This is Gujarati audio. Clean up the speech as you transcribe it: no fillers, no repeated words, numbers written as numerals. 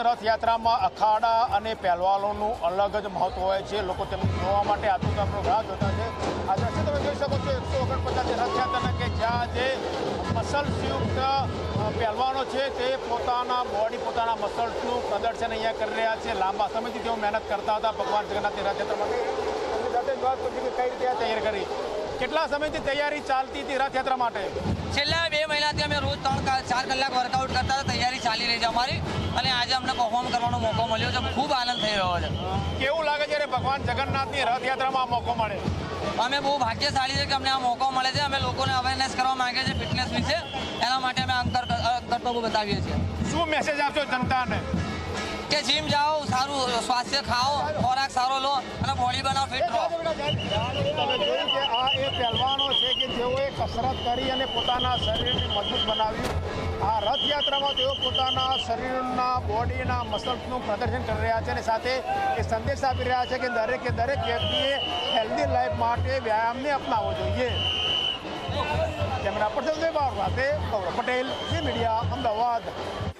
રથયાત્રામાં અખાડા અને પહેલવાનોનું અલગ જ મહત્વ હોય છે. લોકો તેમને જોવા માટે આતુરતાપૂર્વક રાહ જોતા છે. આ દ્રશ્ય તમે જોઈ શકો છો 149 રથયાત્રાના કે જ્યાં જે મસલ્સયુક્ત પહેલવાનો છે તે પોતાના મસલ્સનું પ્રદર્શન અહીંયા કરી રહ્યા છે. લાંબા સમયથી તેઓ મહેનત કરતા હતા ભગવાન જગન્નાથની રથયાત્રા માટે. એમની સાથે જ વાત કરી કે કઈ રીતે આ તૈયાર કરી, કેટલા સમયથી તૈયારી ચાલતી હતી રથયાત્રા માટે? છેલ્લા 2 મહિનાથી અમે રોજ 3-4 કલાક વર્કઆઉટ કરતા હતા. તૈયારી ચાલી રહી છે અમારી, અને આજે અમને પરફોર્મ કરવાનો મોકો મળ્યો છે. ખૂબ આનંદ થઈ રહ્યો છે. કેવું લાગે જ્યારે ભગવાન જગન્નાથની રથયાત્રામાં આ મોકો મળે? અમે બહુ ભાગ્યશાળી છે કે અમને આ મોકો મળે છે. અમે લોકોને અવેરનેસ કરવા માંગે છે ફિટનેસ વિશે, એના માટે અમે કરતબો બતાવીએ છીએ. શું મેસેજ આપશો જનતાને? કે જીમ જાઓ, સારું સ્વાસ્થ્ય ખાઓ, ખોરાક સારો લો અને બોડી બનાવો, ફિટ રહો. તમે જોયું કે આ એ પહેલવાનો છે કે જેઓએ કસરત કરી અને પોતાના શરીરને મજબૂત બનાવ્યું. આ રથયાત્રામાં તેઓ પોતાના શરીરના બોડીના મસલ્સનું પ્રદર્શન કરી રહ્યા છે અને સાથે એ સંદેશ આપી રહ્યા છે કે દરેક વ્યક્તિએ હેલ્ધી લાઈફ માટે વ્યાયામને અપનાવવો જોઈએ. કેમેરા પર્સન સાથે ગૌરવ પટેલ, ઝી મીડિયા, અમદાવાદ.